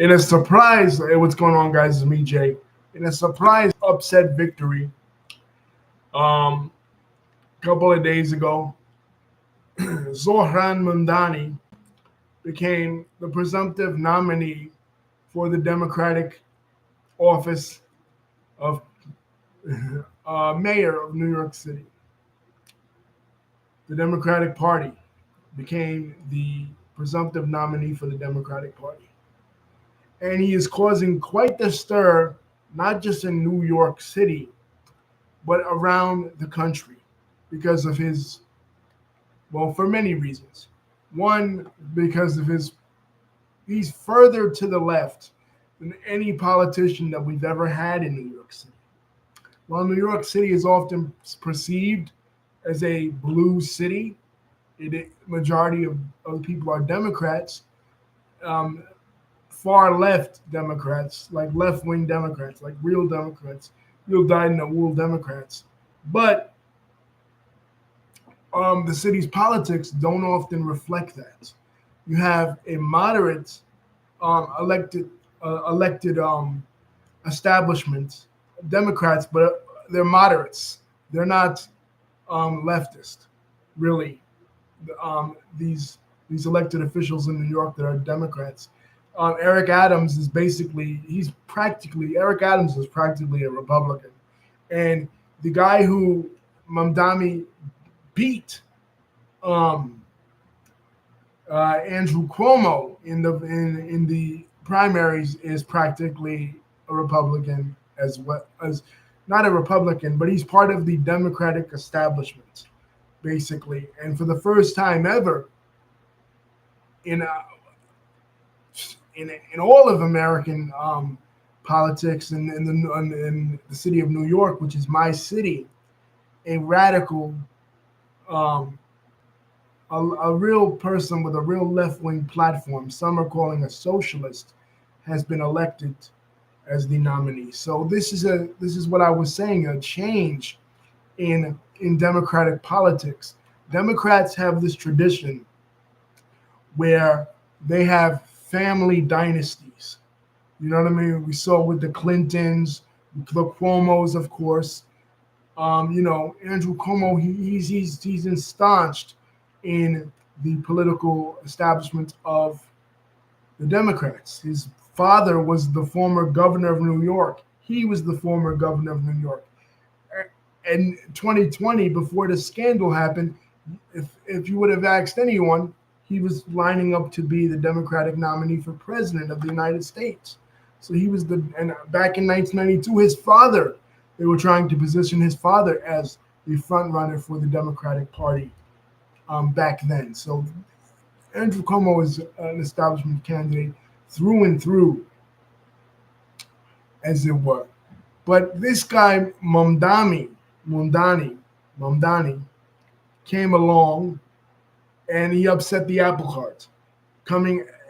In a surprise, what's going on, guys? Is me, Jay. In a surprise upset victory, a couple of days ago, Zohran Mamdani became the presumptive nominee for the Democratic office of mayor of New York City. The Democratic Party became the presumptive nominee for the Democratic Party. And he is causing quite the stir, not just in New York City, but around the country because of his, well, for many reasons. One, because of he's further to the left than any politician that we've ever had in New York City. While New York City is often perceived as a blue city, majority of people are Democrats, far left Democrats, like left wing Democrats, like real Democrats, real dyed in the wool Democrats. But the city's politics don't often reflect that. You have a moderate elected establishment, Democrats, but they're moderates. They're not leftist, really. These elected officials in New York that are Democrats. Eric Adams is Eric Adams is practically a Republican, and the guy who Mamdani beat, Andrew Cuomo in the primaries, is practically a Republican as well as not a Republican, but he's part of the Democratic establishment, basically. And for the first time ever in all of American politics and in the city of New York, which is my city, a radical, a real person with a real left-wing platform, some are calling a socialist, has been elected as the nominee. So this is what I was saying, a change in Democratic politics. Democrats have this tradition where they have family dynasties. You know what I mean? We saw with the Clintons, the Cuomos, of course. Andrew Cuomo, he's ensconced in the political establishment of the Democrats. His father was the former governor of New York. He was the former governor of New York. And 2020, before the scandal happened, if you would have asked anyone, he was lining up to be the Democratic nominee for president of the United States. So he was and back in 1992, they were trying to position his father as the front runner for the Democratic Party back then. So Andrew Cuomo is an establishment candidate through and through, as it were. But this guy, Mamdani, came along and he upset the apple cart.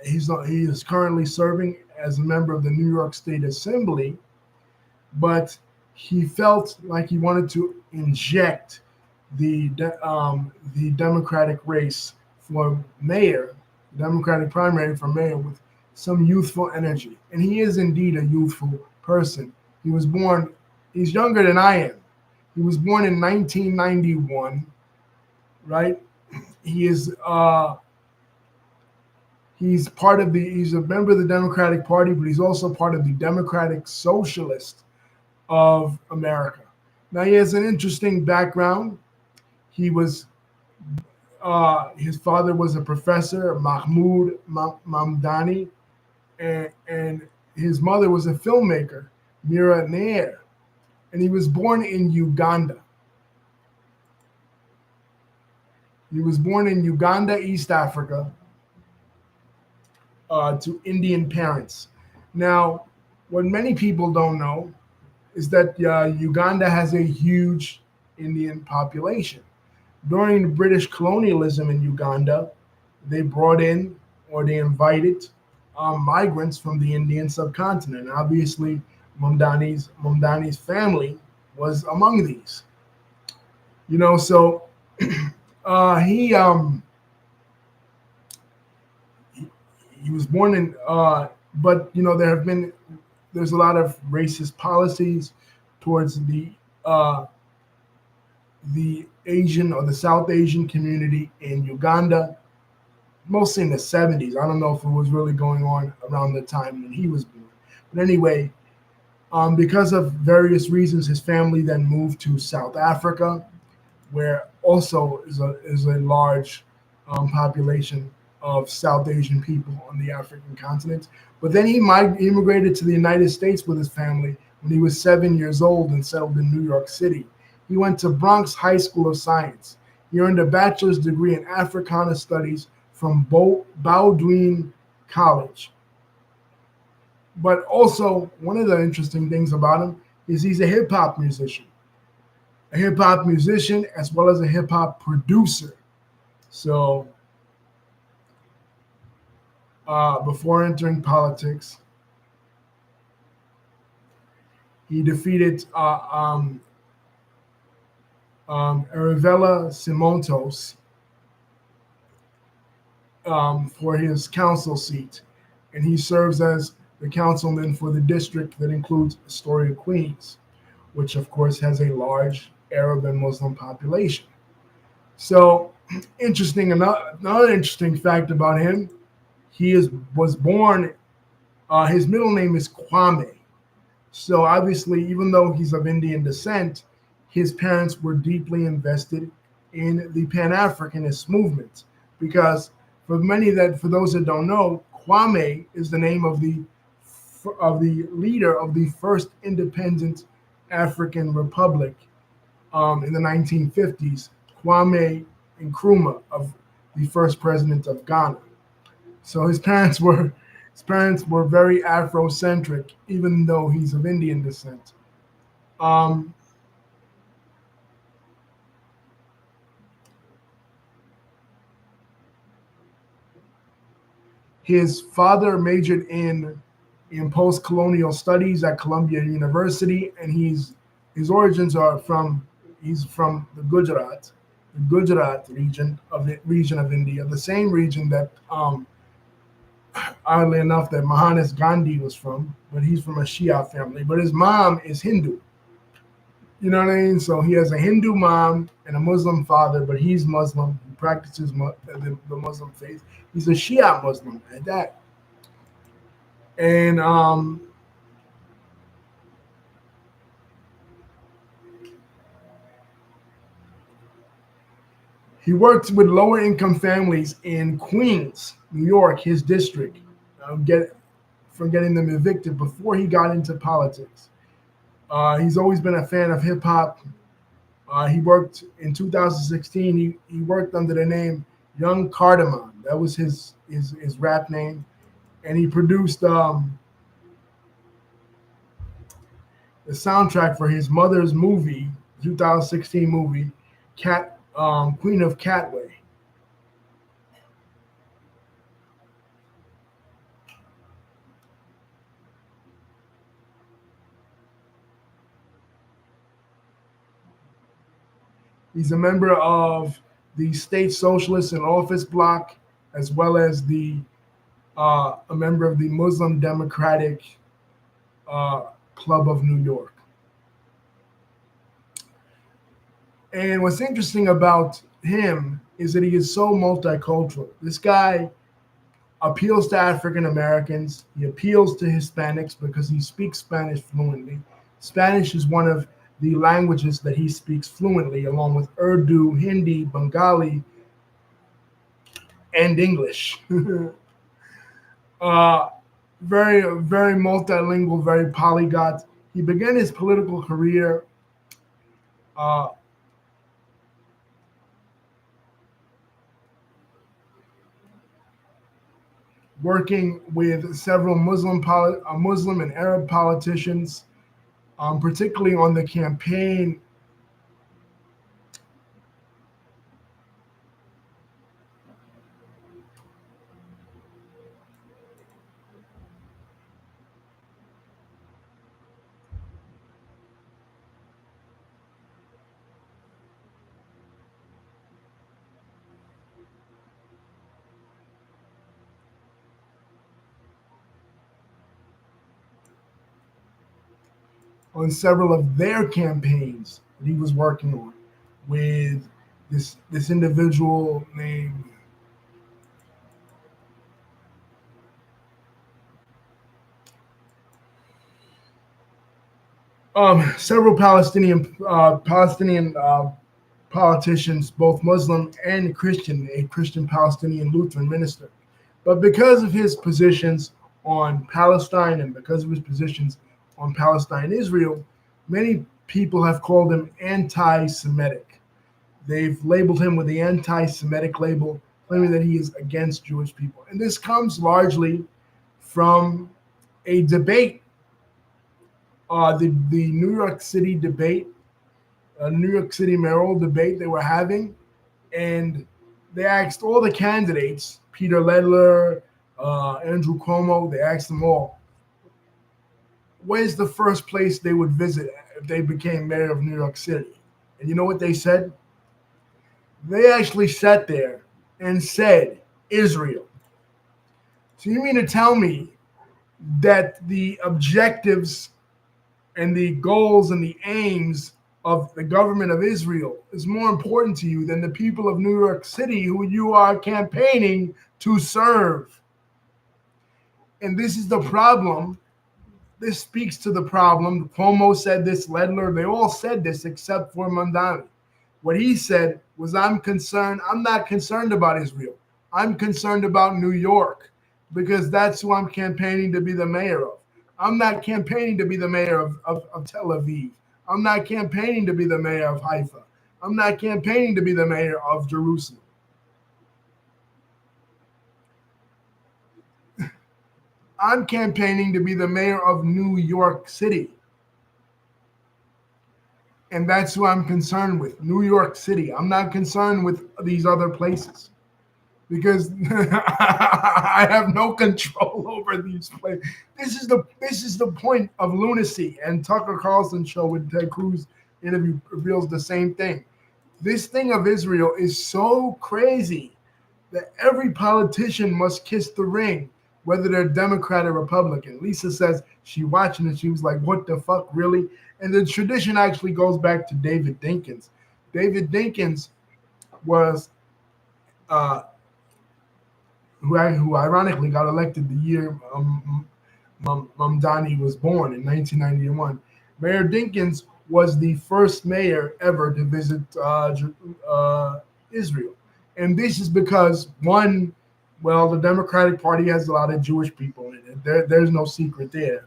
He is currently serving as a member of the New York State Assembly, but he felt like he wanted to inject the Democratic race for mayor, Democratic primary for mayor, with some youthful energy. And he is indeed a youthful person. He's younger than I am. He was born in 1991, right? He's a member of the Democratic Party, but he's also part of the Democratic Socialist of America. Now he has an interesting background. His father was a professor, Mahmoud Mamdani, and his mother was a filmmaker, Mira Nair, and he was born in Uganda. He was born in Uganda, East Africa, to Indian parents. Now, what many people don't know is that Uganda has a huge Indian population. During British colonialism in Uganda, they brought in or they invited migrants from the Indian subcontinent. Obviously, Mamdani's family was among these. So he was born But there's a lot of racist policies towards uh, the Asian or the South Asian community in Uganda, mostly in the 70s. I don't know if it was really going on around the time when he was born. But anyway, because of various reasons, his family then moved to South Africa, where also is a large population of South Asian people on the African continent. But then he immigrated to the United States with his family when he was 7 years old and settled in New York City. He went to Bronx High School of Science. He earned a bachelor's degree in Africana Studies from Bowdoin College. But also, one of the interesting things about him is he's a hip hop musician as well as a hip hop producer. So before entering politics, he defeated Arevela Simontos for his council seat, and he serves as the councilman for the district that includes Astoria, Queens, which of course has a large Arab and Muslim population. So, another interesting fact about him: was born. His middle name is Kwame. So obviously, even though he's of Indian descent, his parents were deeply invested in the Pan Africanist movement because for those that don't know, Kwame is the name of the leader of the first independent African republic in the 1950s, Kwame Nkrumah, of the first president of Ghana. So his parents were very Afrocentric, even though he's of Indian descent. Um, his father majored in post-colonial studies at Columbia University, and his origins are from he's from the Gujarat region of India, the same region that oddly enough that Mahatma Gandhi was from, but he's from a Shia family. But his mom is Hindu. You know what I mean? So he has a Hindu mom and a Muslim father, but he's Muslim. He practices the Muslim faith. He's a Shia Muslim at that. And he worked with lower income families in Queens, New York, his district, get for getting them evicted before he got into politics. He's always been a fan of hip hop. He worked in 2016. He worked under the name Young Cardamom. That was his rap name, and he produced the soundtrack for his mother's movie, 2016 movie, Queen of Catway. He's a member of the State Socialist and Office Bloc, as well as a member of the Muslim Democratic Club of New York. And what's interesting about him is that he is so multicultural. This guy appeals to African Americans. He appeals to Hispanics because he speaks Spanish fluently. Spanish is one of the languages that he speaks fluently, along with Urdu, Hindi, Bengali, and English. uh, very multilingual, very polyglot. He began his political career uh, working with several Muslim and Arab politicians, particularly on the campaign on several of their campaigns that he was working on with this individual named several Palestinian politicians, both Muslim and Christian, a Christian Palestinian Lutheran minister. But because of his positions on Palestine and because of his positions on Palestine Israel, many people have called him anti Semitic. They've labeled him with the anti Semitic label, claiming that he is against Jewish people. And this comes largely from a debate, the New York City debate, New York City mayoral debate they were having. And they asked all the candidates, Peter Ledler, Andrew Cuomo, they asked them all, where's the first place they would visit if they became mayor of New York City? And you know what they said? They actually sat there and said, Israel. So you mean to tell me that the objectives and the goals and the aims of the government of Israel is more important to you than the people of New York City who you are campaigning to serve? And this is the problem. This speaks to the problem. Cuomo said this, Ledler, they all said this except for Mamdani. What he said was, I'm not concerned about Israel. I'm concerned about New York because that's who I'm campaigning to be the mayor of. I'm not campaigning to be the mayor of Tel Aviv. I'm not campaigning to be the mayor of Haifa. I'm not campaigning to be the mayor of Jerusalem. I'm campaigning to be the mayor of New York City. And that's who I'm concerned with, New York City. I'm not concerned with these other places because I have no control over these places. This is the point of lunacy. And Tucker Carlson show with Ted Cruz interview reveals the same thing. This thing of Israel is so crazy that every politician must kiss the ring, whether they're Democrat or Republican. Lisa says she watching it. She was like, what the fuck, really? And the tradition actually goes back to David Dinkins. David Dinkins was, who ironically got elected the year Mamdani was born in 1991. Mayor Dinkins was the first mayor ever to visit Israel. And this is because, one, well, the Democratic Party has a lot of Jewish people in it. There's no secret there.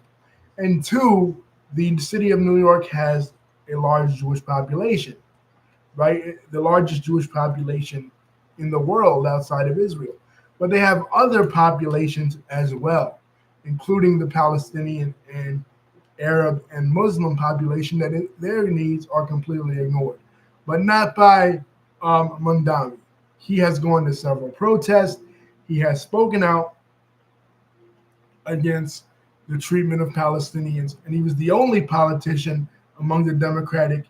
And two, the city of New York has a large Jewish population, right? The largest Jewish population in the world outside of Israel. But they have other populations as well, including the Palestinian and Arab and Muslim population that their needs are completely ignored, but not by Mamdani. He has gone to several protests. He has spoken out against the treatment of Palestinians, and he was the only politician among the Democratic.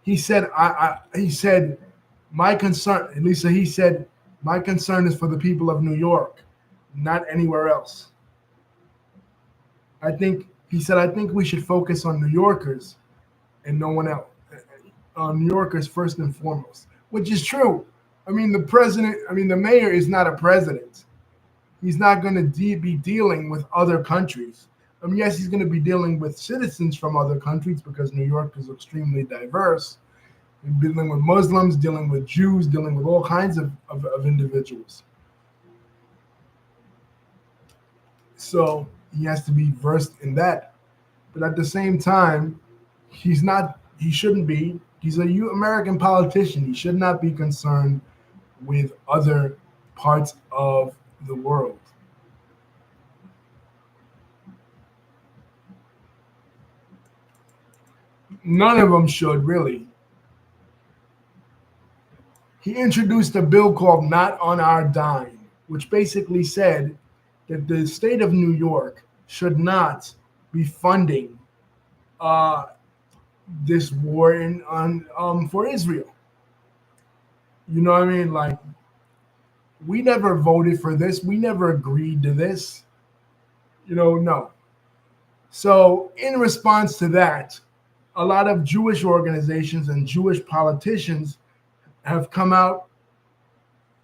He said, he said, my concern, at least he said, my concern is for the people of New York, not anywhere else. I think we should focus on New Yorkers and no one else. On New Yorkers first and foremost, which is true. I mean, the mayor is not a president. He's not going to be dealing with other countries. I mean, yes, he's going to be dealing with citizens from other countries because New York is extremely diverse. Dealing with Muslims, dealing with Jews, dealing with all kinds of individuals. So he has to be versed in that. But at the same time, he shouldn't be. He's American politician. He should not be concerned with other parts of the world. None of them should, really. He introduced a bill called Not on Our Dime, which basically said that the state of New York should not be funding this war for Israel. You know what I mean? Like, we never voted for this. We never agreed to this. No. So in response to that, a lot of Jewish organizations and Jewish politicians have come out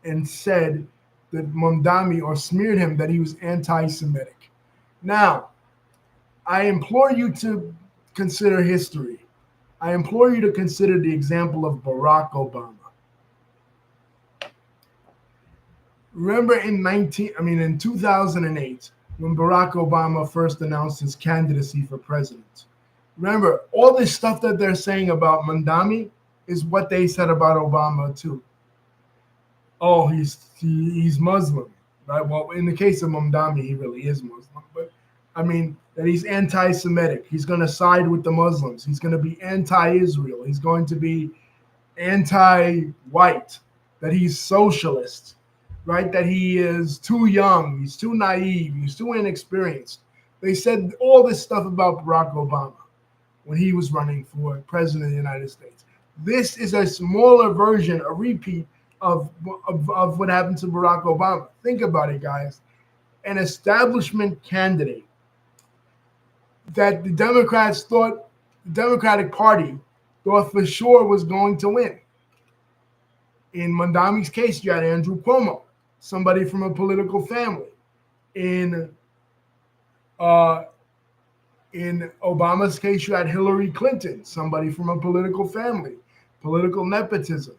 and said that Mamdani, or smeared him, that he was anti-Semitic. Now, I implore you to consider history. I implore you to consider the example of Barack Obama. Remember in 2008, when Barack Obama first announced his candidacy for president. Remember, all this stuff that they're saying about Mamdani is what they said about Obama too. Oh, he's Muslim, right? Well, in the case of Mamdani, he really is Muslim, but that he's anti-Semitic. He's going to side with the Muslims. He's going to be anti-Israel. He's going to be anti-white. That he's socialist, right? That he is too young. He's too naive. He's too inexperienced. They said all this stuff about Barack Obama when he was running for president of the United States. This is a smaller version, a repeat of what happened to Barack Obama. Think about it, guys. An establishment candidate that the Democratic Party thought for sure was going to win. In Mamdani's case, you had Andrew Cuomo, somebody from a political family. In Obama's case, you had Hillary Clinton, somebody from a political family, political nepotism.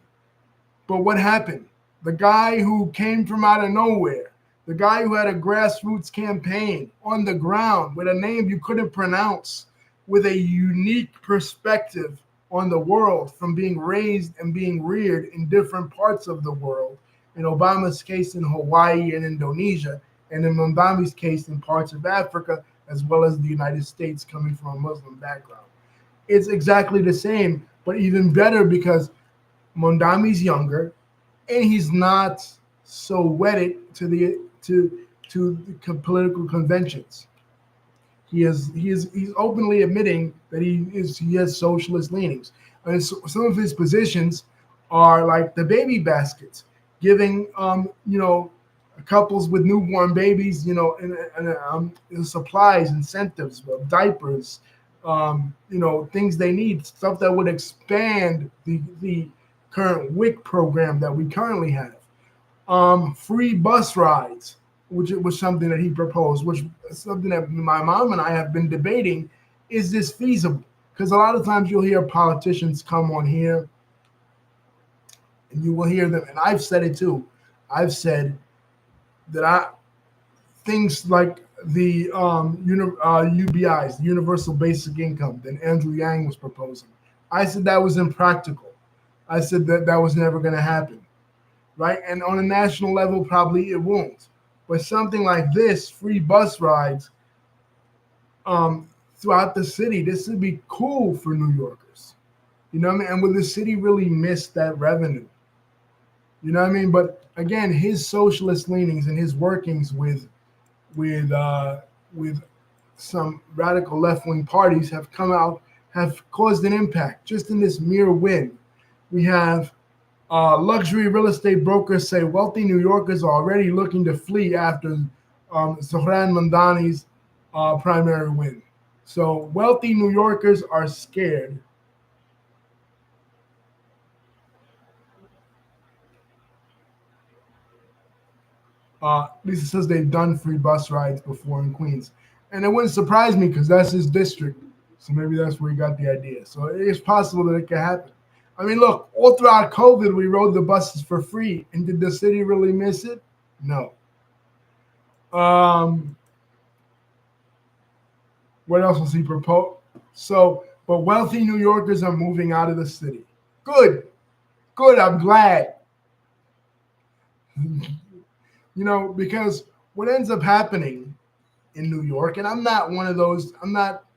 But what happened? The guy who came from out of nowhere, the guy who had a grassroots campaign on the ground with a name you couldn't pronounce, with a unique perspective on the world from being raised and being reared in different parts of the world. In Obama's case, in Hawaii and Indonesia, and in Mamdani's case, in parts of Africa, as well as the United States, coming from a Muslim background. It's exactly the same, but even better because Mamdani's younger, and he's not so wedded to the political conventions. He's openly admitting that he has socialist leanings, and so some of his positions are like the baby baskets, giving couples with newborn babies supplies, incentives, diapers, things they need, stuff that would expand the current WIC program that we currently have. Free bus rides, which was something that he proposed, which is something that my mom and I have been debating. Is this feasible? Because a lot of times you'll hear politicians come on here and you will hear them, and I've said it too. I've said that things like the UBIs, the Universal Basic Income, that Andrew Yang was proposing, I said that was impractical. I said that was never going to happen, right? And on a national level, probably it won't. But something like this, free bus rides throughout the city, this would be cool for New Yorkers. You know what I mean? And would the city really miss that revenue? You know what I mean? But again, his socialist leanings and his workings with some radical left-wing parties have caused an impact. Just in this mere win, we have luxury real estate brokers say wealthy New Yorkers are already looking to flee after Zohran Mamdani's primary win. So wealthy New Yorkers are scared. Lisa says they've done free bus rides before in Queens. And it wouldn't surprise me because that's his district. So maybe that's where he got the idea. So it's possible that it could happen. I mean, look, all throughout COVID, we rode the buses for free. And did the city really miss it? No. What else was he proposed? But wealthy New Yorkers are moving out of the city. Good. I'm glad. Because what ends up happening in New York, and I'm not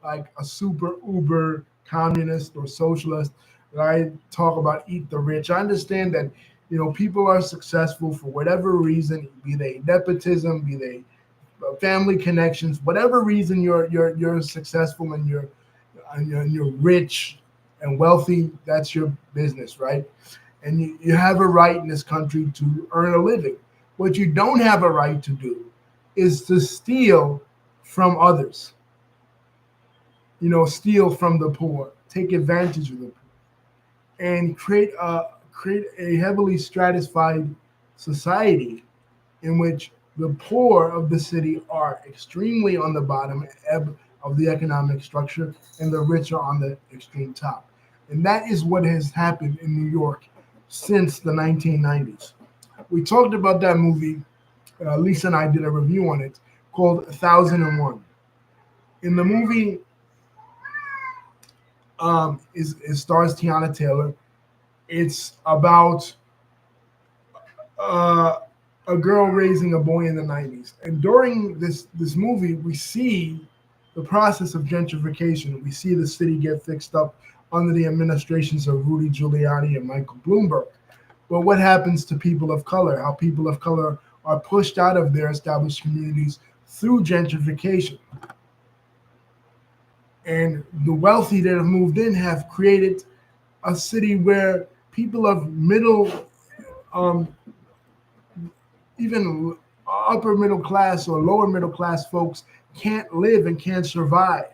like a super uber communist or socialist that I talk about eat the rich. I understand that, people are successful for whatever reason, be they nepotism, be they family connections, whatever reason you're successful and you're rich and wealthy, that's your business, right? And you have a right in this country to earn a living. What you don't have a right to do is to steal from others, steal from the poor, take advantage of the poor, and create a heavily stratified society in which the poor of the city are extremely on the bottom ebb of the economic structure and the rich are on the extreme top. And that is what has happened in New York since the 1990s. We talked about that movie. Lisa and I did a review on it called 1001. In the movie, it stars Tiana Taylor. It's about a girl raising a boy in the 90s. And during this movie, we see the process of gentrification. We see the city get fixed up under the administrations of Rudy Giuliani and Michael Bloomberg. But what happens to people of color? How people of color are pushed out of their established communities through gentrification. And the wealthy that have moved in have created a city where people of middle, even upper middle class or lower middle class folks can't live and can't survive.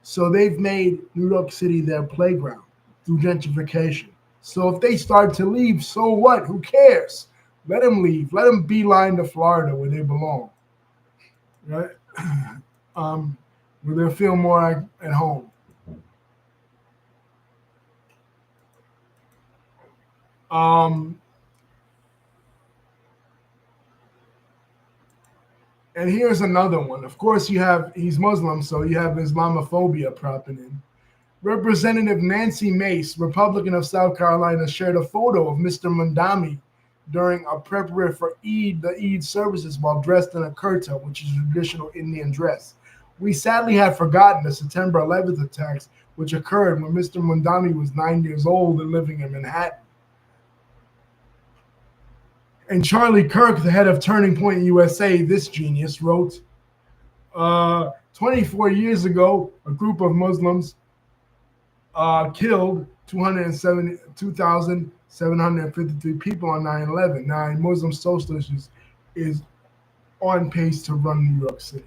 So they've made New York City their playground through gentrification. So if they start to leave, so what? Who cares? Let them leave. Let them beeline to Florida where they belong, right? Where they'll feel more at home. And here's another one. Of course, he's Muslim, so you have Islamophobia propping in. Representative Nancy Mace, Republican of South Carolina, shared a photo of Mr. Mamdani during a preparation for the Eid services while dressed in a kurta, which is a traditional Indian dress. We sadly had forgotten the September 11th attacks, which occurred when Mr. Mamdani was 9 years old and living in Manhattan. And Charlie Kirk, the head of Turning Point USA, this genius, wrote, 24 years ago, a group of Muslims killed 2,753 people on 9/11. Now, a Muslim socialist is on pace to run New York City.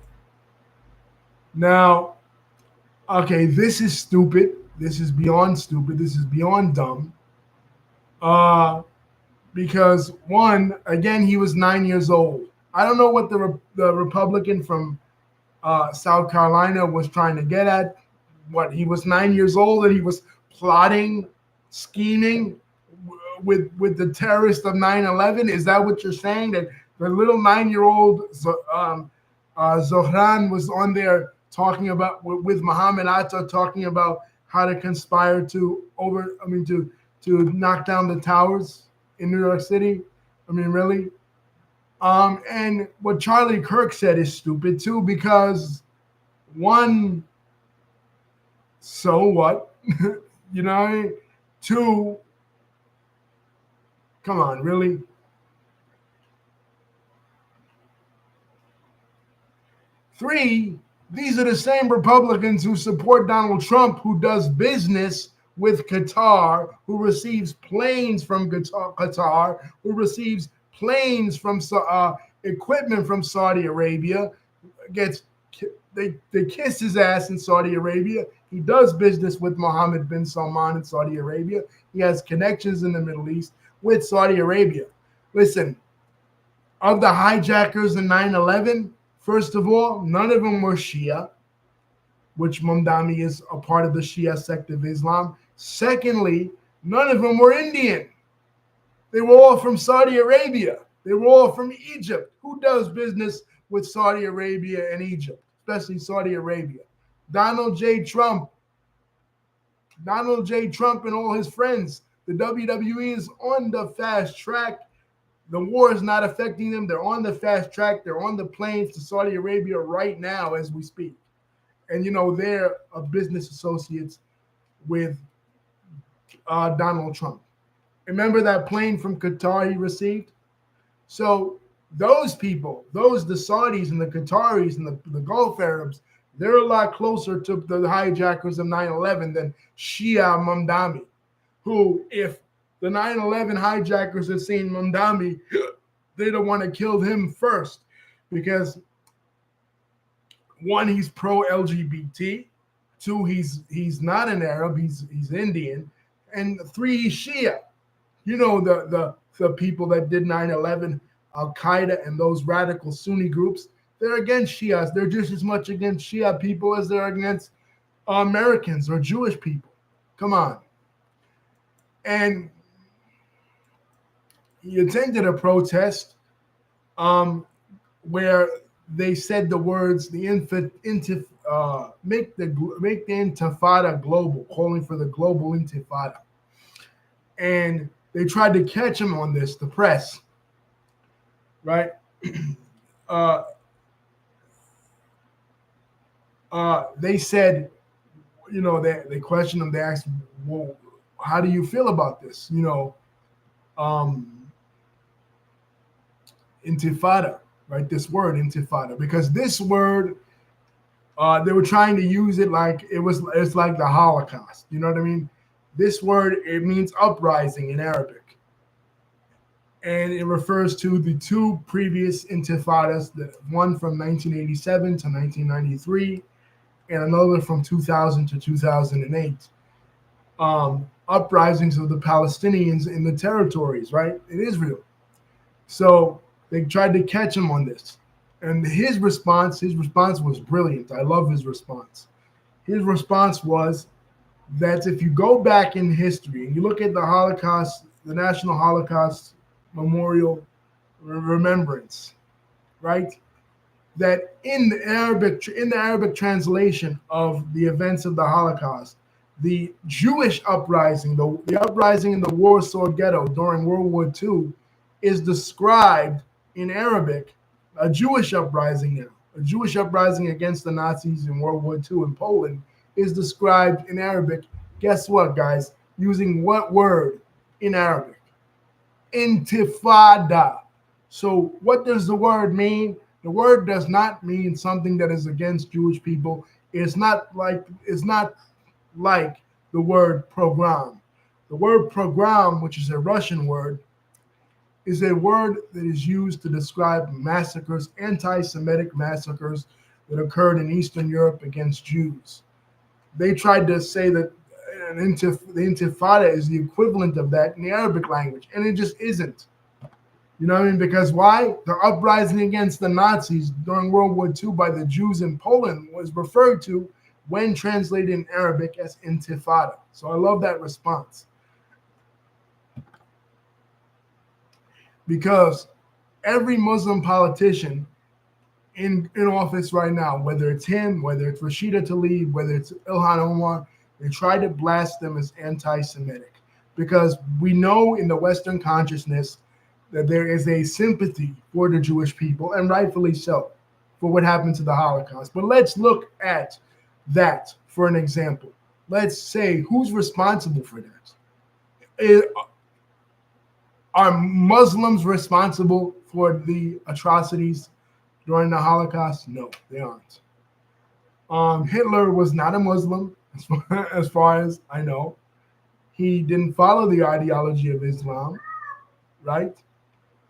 Now, okay, this is stupid. This is beyond stupid. This is beyond dumb. Because one, again, he was 9 years old. I don't know what the Republican from South Carolina was trying to get at. What, he was 9 years old and he was plotting, scheming with the terrorists of 9/11? Is that what you're saying? That the little 9-year-old Zohran was on there talking about with Muhammad Atta talking about how to conspire to knock down the towers in New York City? I mean, really? And what Charlie Kirk said is stupid too, because one, so what? You know what I mean? Two, come on, really? Three, these are the same Republicans who support Donald Trump, who does business with Qatar, who receives planes from Qatar, who receives planes from equipment from Saudi Arabia, they kiss his ass in Saudi Arabia. He does business with Mohammed bin Salman in Saudi Arabia. He has connections in the Middle East with Saudi Arabia. Listen, of the hijackers in 9/11, first of all, none of them were Shia, which Mamdani is a part of the Shia sect of Islam. Secondly, none of them were Indian. They were all from Saudi Arabia. They were all from Egypt. Who does business with Saudi Arabia and Egypt, especially Saudi Arabia? Donald J. Trump and all his friends. The WWE is on the fast track. The war is not affecting them. They're on the fast track. They're on the planes to Saudi Arabia right now as we speak. And, they're business associates with Donald Trump. Remember that plane from Qatar he received? So those people, the Saudis and the Qataris and the Gulf Arabs, they're a lot closer to the hijackers of 9/11 than Shia Mamdani, who, if the 9/11 hijackers had seen Mamdani, they'd have want to kill him first, because one, he's pro LGBT. Two, he's not an Arab. He's Indian. And three, he's Shia. You know, the people that did 9/11, Al Qaeda, and those radical Sunni groups. They're against Shias. They're just as much against Shia people as they're against Americans or Jewish people. Come on. And he attended a protest where they said the words, make the Intifada global, calling for the global Intifada. And they tried to catch him on this, the press, right? They said, you know, they questioned him. They asked, well, how do you feel about this? You know, Intifada, right? This word Intifada, because this word, they were trying to use it like it's like the Holocaust. You know what I mean? This word, it means uprising in Arabic. And it refers to the two previous intifadas, the one from 1987 to 1993, and another from 2000 to 2008. Uprisings of the Palestinians in the territories, right, in Israel. So they tried to catch him on this. And his response was brilliant. I love his response. His response was that if you go back in history and you look at the Holocaust, the National Holocaust Memorial Remembrance, right? That in the Arabic translation of the events of the Holocaust, the Jewish uprising, the uprising in the Warsaw Ghetto during World War II, is described in Arabic, a Jewish uprising now, a Jewish uprising against the Nazis in World War II in Poland is described in Arabic. Guess what, guys? Using what word in Arabic? Intifada. So what does the word mean? The word does not mean something that is against Jewish people. It's not like the word pogrom. The word pogrom, which is a Russian word, is a word that is used to describe massacres, anti-Semitic massacres that occurred in Eastern Europe against Jews. They tried to say that the Intifada is the equivalent of that in the Arabic language, and it just isn't. You know what I mean? Because why? The uprising against the Nazis during World War II by the Jews in Poland was referred to when translated in Arabic as Intifada. So I love that response. Because every Muslim politician in office right now, whether it's him, whether it's Rashida Tlaib, whether it's Ilhan Omar, they try to blast them as anti-Semitic. Because we know in the Western consciousness that there is a sympathy for the Jewish people, and rightfully so, for what happened to the Holocaust. But let's look at that for an example. Let's say, who's responsible for that? Are Muslims responsible for the atrocities during the Holocaust? No, they aren't. Hitler was not a Muslim, as far as I know. He didn't follow the ideology of Islam, right?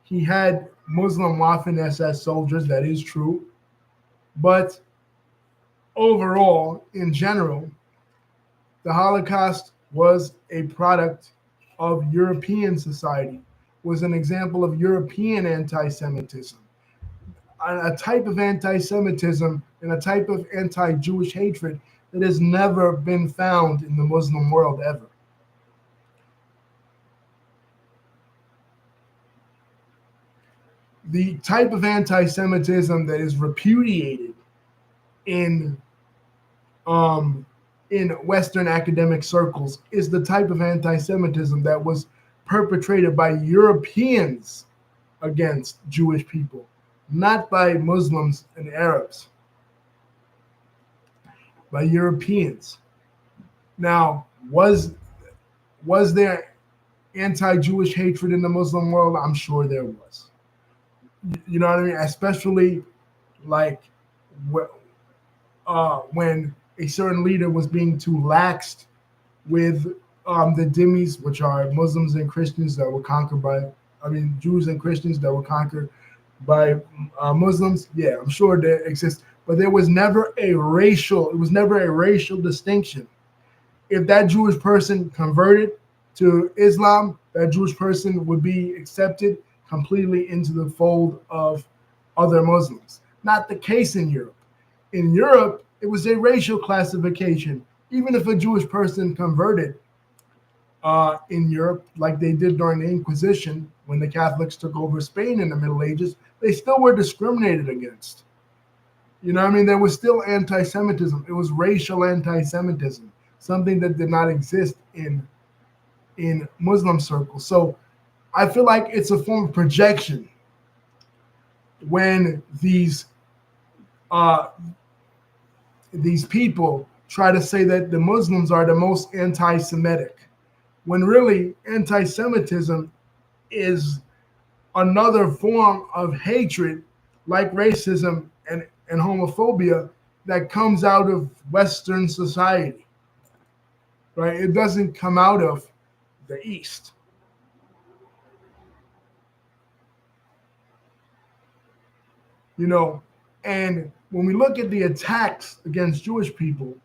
He had Muslim Waffen-SS soldiers, that is true. But overall, in general, the Holocaust was a product of European society, was an example of European anti-Semitism, a type of anti-Semitism and a type of anti-Jewish hatred that has never been found in the Muslim world ever. The type of anti-Semitism that is repudiated in Western academic circles is the type of anti-Semitism that was perpetrated by Europeans against Jewish people, not by Muslims and Arabs, by Europeans. Now, was there anti-Jewish hatred in the Muslim world? I'm sure there was. You know what I mean? Especially like when a certain leader was being too laxed with the dhimmis, which are Muslims and Christians that were conquered by, Jews and Christians that were conquered by Muslims. Yeah, I'm sure there exists. but there was never a racial, it was never a racial distinction. If that Jewish person converted to Islam, that Jewish person would be accepted completely into the fold of other Muslims. Not the case in Europe. In Europe, it was a racial classification. Even if a Jewish person converted in Europe, like they did during the Inquisition, when the Catholics took over Spain in the Middle Ages, they still were discriminated against. You know what I mean? There was still anti-Semitism. It was racial anti-Semitism, something that did not exist in Muslim circles. So I feel like it's a form of projection when uh, these people try to say that the Muslims are the most anti-Semitic, when really anti-Semitism is another form of hatred, like racism and homophobia, that comes out of Western society, right? It doesn't come out of the East. You know, and when we look at the attacks against Jewish people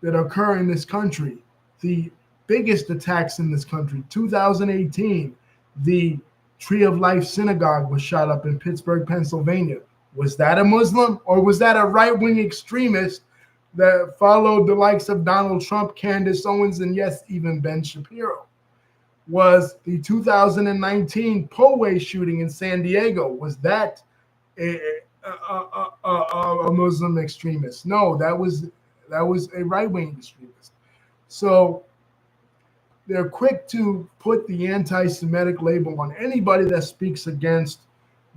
that occur in this country, the biggest attacks in this country, 2018, the Tree of Life Synagogue was shot up in Pittsburgh, Pennsylvania. Was that a Muslim, or was that a right-wing extremist that followed the likes of Donald Trump, Candace Owens, and yes, even Ben Shapiro? Was the 2019 Poway shooting in San Diego, was that a Muslim extremist? No, that was a right-wing extremist. So they're quick to put the anti-Semitic label on anybody that speaks against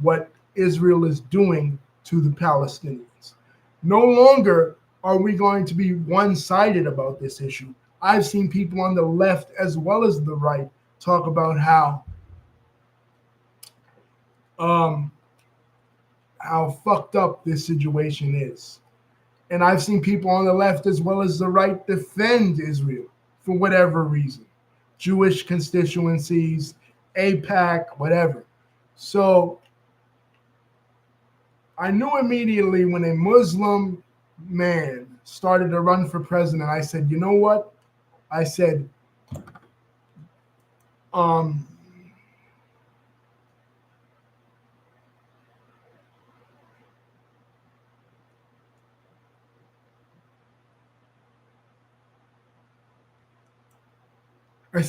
what Israel is doing to the Palestinians. No longer are we going to be one-sided about this issue. I've seen people on the left as well as the right talk about how fucked up this situation is. And I've seen people on the left as well as the right defend Israel for whatever reason. Jewish constituencies, AIPAC, whatever. So I knew immediately when a Muslim man started to run for president, I said, you know what? I said,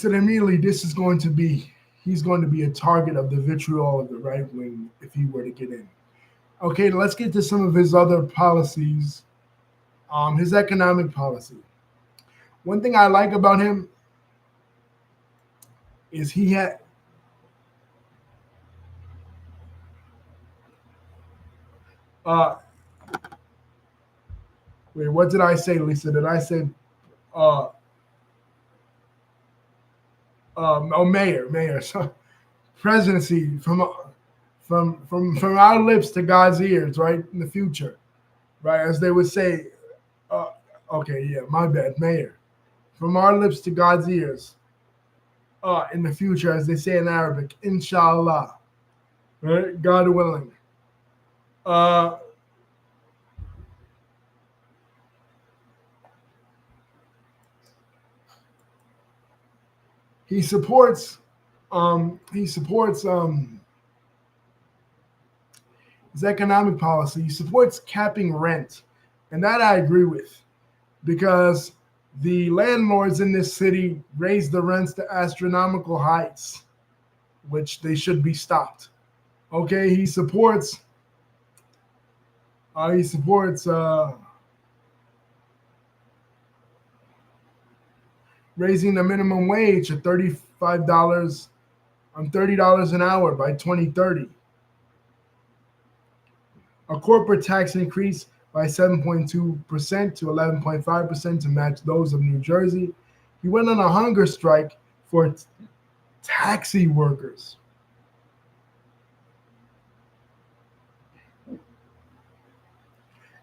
immediately, he's going to be a target of the vitriol of the right wing if he were to get in. Okay, let's get to some of his other policies, his economic policy. One thing I like about him is he had wait, what did I say, Lisa? Did I say mayor? So presidency from our lips to God's ears, right? In the future, right? As they would say, okay, yeah, my bad, mayor. From our lips to God's ears, in the future, as they say in Arabic, inshallah, right? God willing. He supports his economic policy. He supports capping rent, and that I agree with, because the landlords in this city raise the rents to astronomical heights, which they should be stopped. Okay, he supports raising the minimum wage to $35 $30 an hour by 2030. A corporate tax increase by 7.2% to 11.5% to match those of New Jersey. He went on a hunger strike for taxi workers.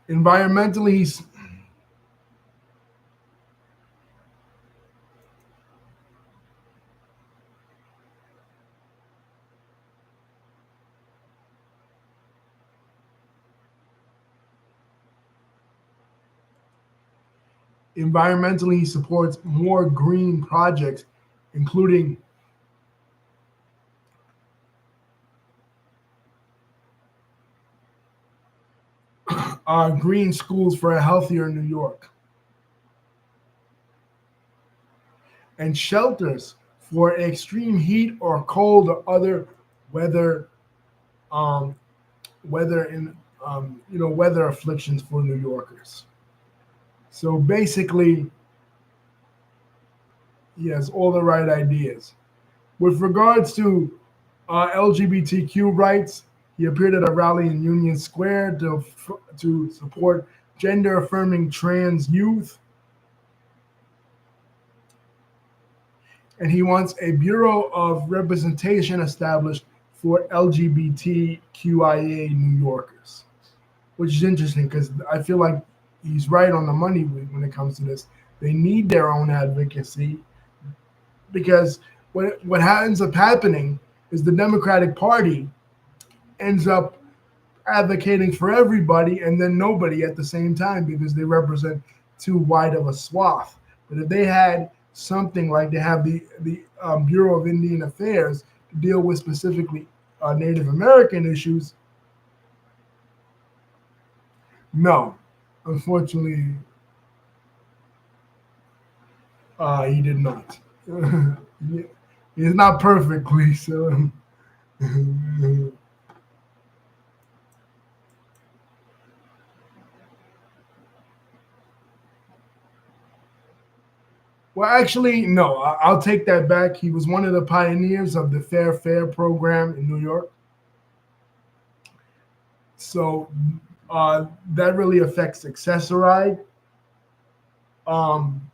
Environmentally, he's Environmentally, he supports more green projects, including green schools for a healthier New York and shelters for extreme heat or cold or other weather um, weather in weather afflictions for New Yorkers. So basically, he has all the right ideas. With regards to LGBTQ rights, he appeared at a rally in Union Square to support gender affirming trans youth, and he wants a Bureau of Representation established for LGBTQIA New Yorkers, which is interesting because I feel like he's right on the money when it comes to this. They need their own advocacy because what ends up happening is the Democratic Party ends up advocating for everybody and then nobody at the same time because they represent too wide of a swath. But if they had something like they have the Bureau of Indian Affairs to deal with specifically Native American issues, no, unfortunately, he did not. He's not perfectly so. Well, actually, no. I'll take that back. He was one of the pioneers of the Fair Fare program in New York. So that really affects accessoride. Um,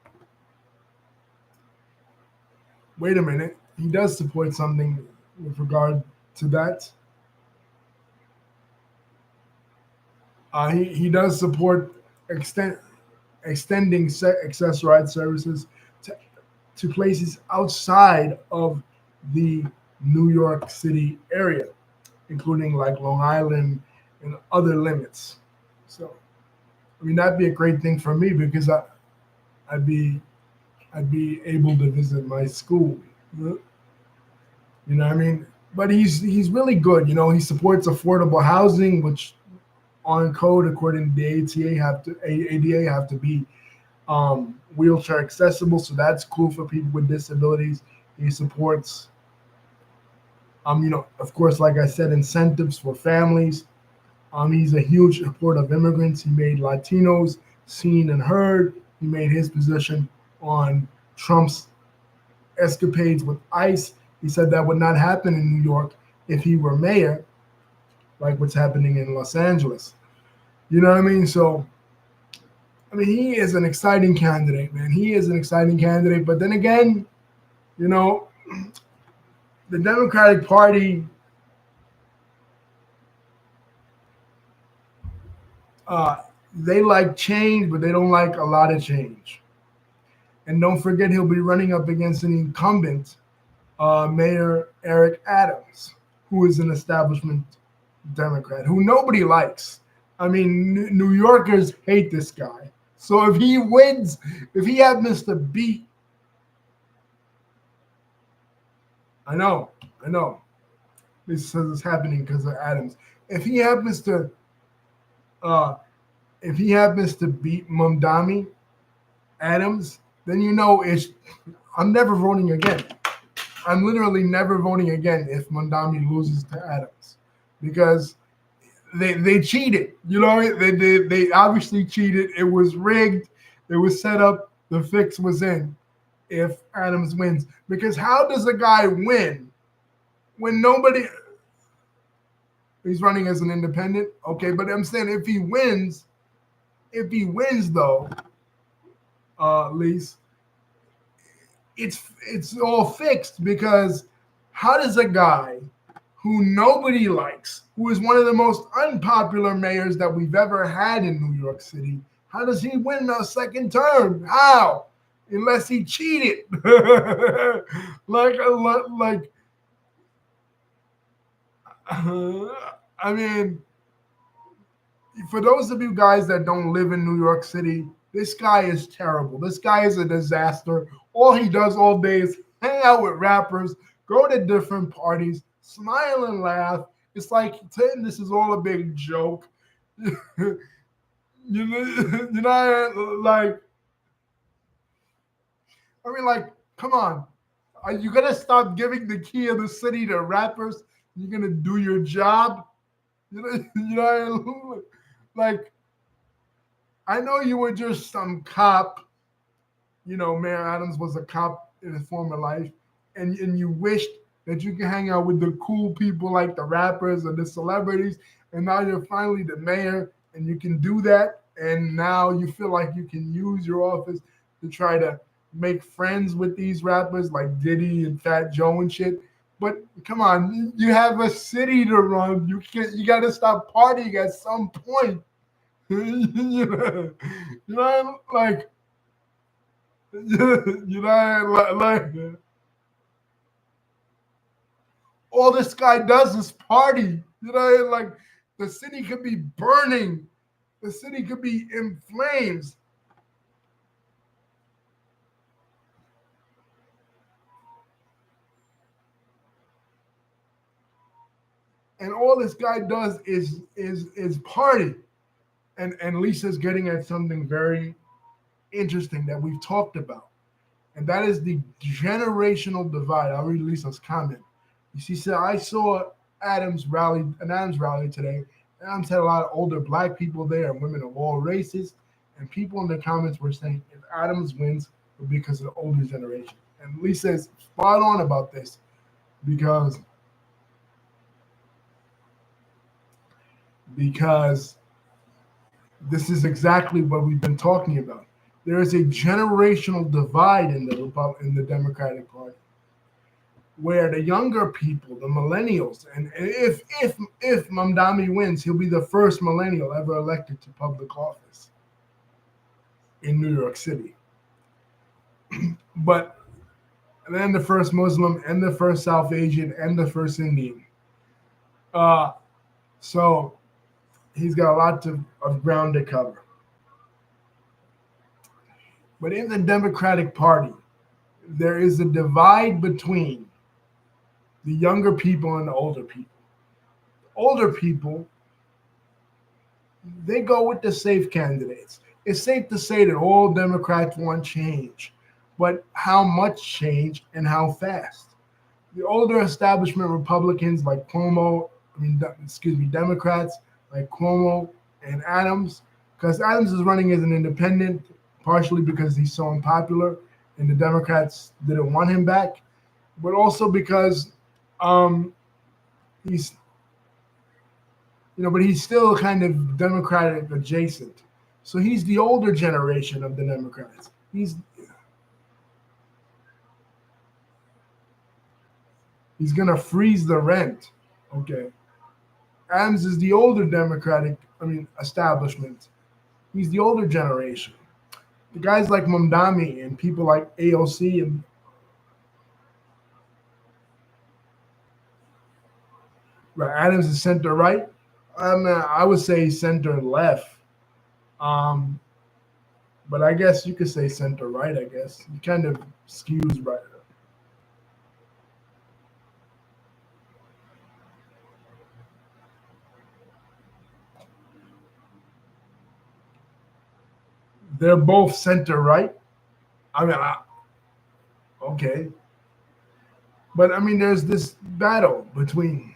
Wait a minute. He does support something with regard to that. He does support extend, extending accessoride services to, to places outside of the New York City area, including like Long Island and other limits. So, I mean, that'd be a great thing for me because I'd be I'd be able to visit my school. You know what I mean? But he's really good. You know, he supports affordable housing, which on code according to the ADA have to be wheelchair accessible. So that's cool for people with disabilities. He supports of course, like I said, incentives for families. He's a huge supporter of immigrants. He made Latinos seen and heard. He made his position on Trump's escapades with ICE. He said that would not happen in New York if he were mayor, like what's happening in Los Angeles. You know what I mean? So, I mean, he is an exciting candidate, man. He is an exciting candidate. But then again, you know, the Democratic Party, uh, they like change, but they don't like a lot of change. And don't forget, he'll be running up against an incumbent, Mayor Eric Adams, who is an establishment Democrat who nobody likes. I mean, New Yorkers hate this guy. So if he wins, if he happens to beat, I know, this says it's happening because of Adams. If he happens to, uh, if he happens to beat Mamdani Adams, then you know it's. I'm never voting again. I'm literally never voting again if Mamdani loses to Adams, because they cheated. You know, they obviously cheated. It was rigged. It was set up. The fix was in. If Adams wins, because how does a guy win when nobody? He's running as an independent. Okay, but I'm saying if he wins though, Lise, it's all fixed because how does a guy who nobody likes, who is one of the most unpopular mayors that we've ever had in New York City, how does he win a second term? How? Unless he cheated. like I mean, for those of you guys that don't live in New York City, This guy is terrible. This guy is a disaster. All he does all day is hang out with rappers, go to different parties, smile and laugh. It's like to him, this is all a big joke. Like, I mean, like, come on. Are you gonna stop giving the key of the city to rappers? You're gonna do your job? Like, I know you were just some cop. Mayor Adams was a cop in his former life, and you wished that you could hang out with the cool people like the rappers and the celebrities, and now you're finally the mayor, and you can do that, and now you feel like you can use your office to try to make friends with these rappers like Diddy and Fat Joe and shit. But come on, you have a city to run. You got to stop partying at some point. Like like all this guy does is party. Like the city could be burning, the city could be in flames. And all this guy does is party. And Lisa's getting at something very interesting that we've talked about, and that is the generational divide. I'll read Lisa's comment. She said, "I saw an Adams rally today. Adams had a lot of older black people there and women of all races, and people in the comments were saying if Adams wins, it'll be because of the older generation." And Lisa is spot on about this because this is exactly what we've been talking about. There is a generational divide in the Democratic Party, where the younger people, the millennials, and if Mamdani wins, he'll be the first millennial ever elected to public office in New York City. But then the first Muslim and the first South Asian and the first Indian. So he's got a lot of ground to cover. But in the Democratic Party, there is a divide between the younger people and the older people. Older people, they go with the safe candidates. It's safe to say that all Democrats want change, but how much change and how fast? The older establishment Republicans like Democrats like Cuomo and Adams, because Adams is running as an independent, partially because he's so unpopular and the Democrats didn't want him back, but also because he's but he's still kind of Democratic adjacent. So he's the older generation of the Democrats. He's gonna freeze the rent. Okay. Adams is the older establishment. He's the older generation. The guys like Mamdani and people like AOC and Adams is center right. I would say center left. But I guess you could say center right. I guess he kind of skews right. They're both center right. Okay. But there's this battle between.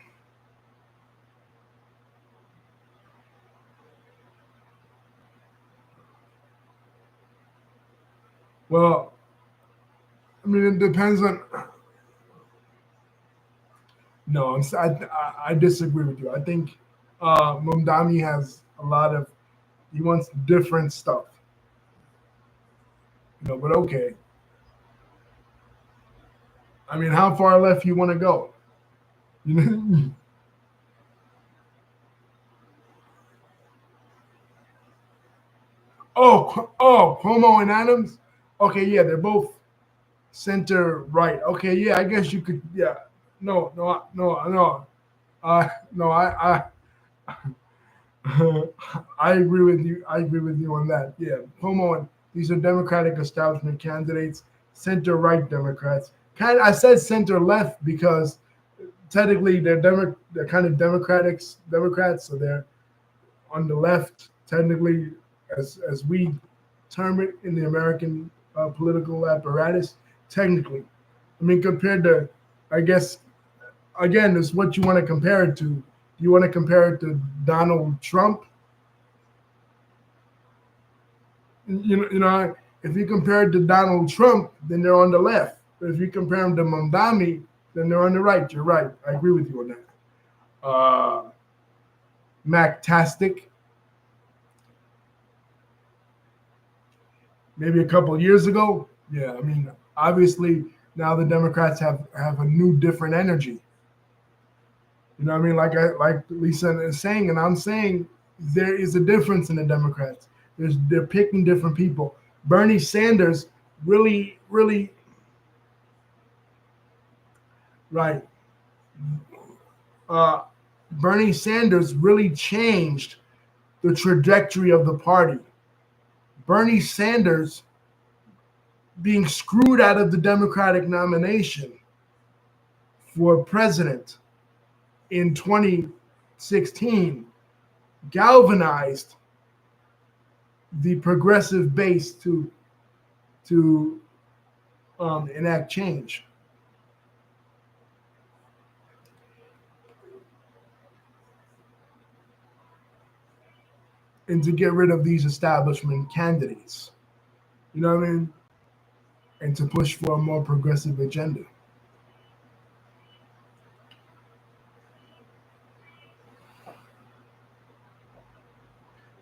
Well, it depends on. No, I disagree with you. I think Mamdani has a lot of. He wants different stuff. But okay. How far left you want to go? Cuomo and Adams. Okay, yeah, they're both center right. Okay, yeah, I guess you could. Yeah, no. No. No, I agree with you. I agree with you on that. Yeah, Como, these are Democratic establishment candidates, center right Democrats. I said center left because technically they're kind of Democrats, so they're on the left technically, as we term it in the American political apparatus. Technically, I mean compared to, I guess again, it's what you want to compare it to. Do you want to compare it to Donald Trump? If you compare it to Donald Trump, then they're on the left. But if you compare him to Mamdani, then they're on the right. You're right. I agree with you on that. Mactastic. Maybe a couple of years ago. Yeah, I mean, obviously now the Democrats have a new, different energy. You know what I mean? Like Lisa is saying, and I'm saying there is a difference in the Democrats. They're picking different people. Bernie Sanders really, really, right. Bernie Sanders really changed the trajectory of the party. Bernie Sanders being screwed out of the Democratic nomination for president in 2016 galvanized the progressive base to enact change. And to get rid of these establishment candidates. You know what I mean? And to push for a more progressive agenda.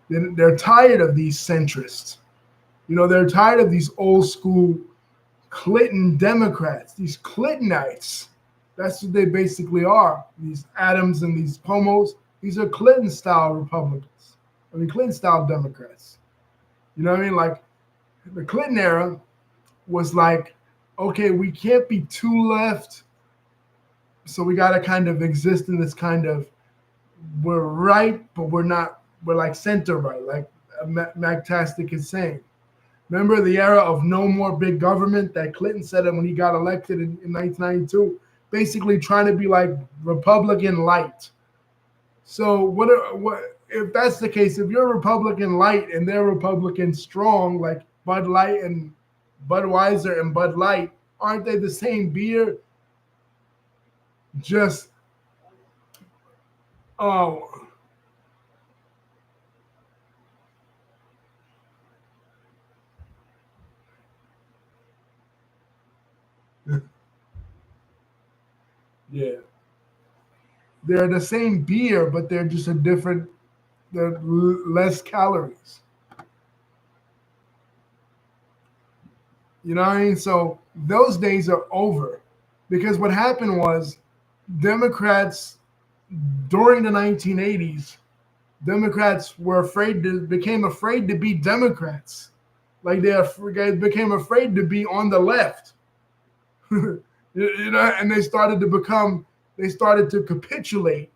They're tired of these centrists. They're tired of these old school Clinton Democrats, these Clintonites. That's what they basically are. These Adams and these Pomos, these are Clinton style Republicans. I mean, Clinton style Democrats. You know what I mean? Like the Clinton era was like, okay, we can't be too left. So we got to kind of exist in this kind of, we're right, but we're not, we're like center right, like Mactastic is saying. Remember the era of no more big government that Clinton said when he got elected in 1992? Basically trying to be like Republican light. So what if that's the case? If you're Republican light and they're Republican strong, like Bud Light and Budweiser and Bud Light, aren't they the same beer? Just oh. Yeah. They're the same beer, but they're just a different, they're less calories. You know what I mean? So those days are over because what happened was Democrats during the 1980s, Democrats became afraid to be Democrats. Like they became afraid to be on the left. And they started to capitulate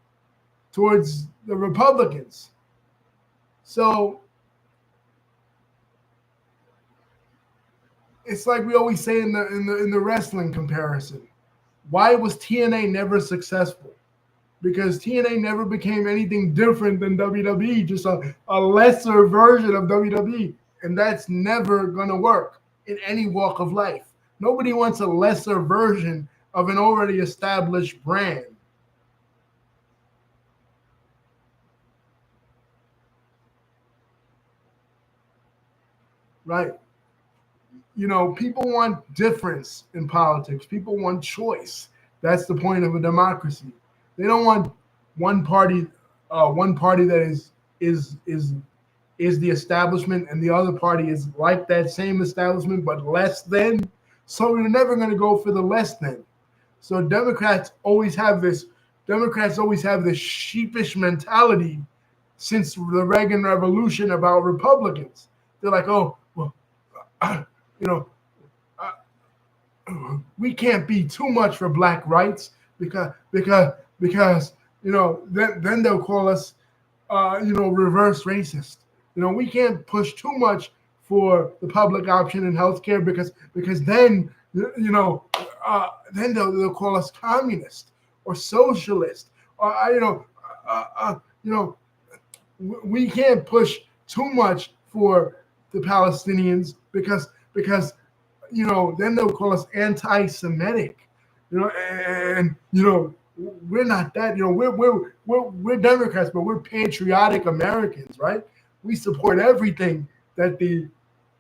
towards the Republicans. So it's like we always say in the wrestling comparison. Why was TNA never successful? Because TNA never became anything different than WWE, just a lesser version of WWE. And that's never going to work in any walk of life. Nobody wants a lesser version of an already established brand. Right? People want difference in politics. People want choice. That's the point of a democracy. They don't want one party that is the establishment, and the other party is like that same establishment but less than. So we're never going to go for the less than. So Democrats always have this sheepish mentality since the Reagan Revolution about Republicans. They're like, oh, well, you know, we can't be too much for black rights because then they'll call us reverse racist. We can't push too much for the public option in healthcare because then then they'll call us communist or socialist or we can't push too much for the Palestinians because then they'll call us anti-Semitic, and we're not that. We're Democrats, but we're patriotic Americans, right? We support everything that the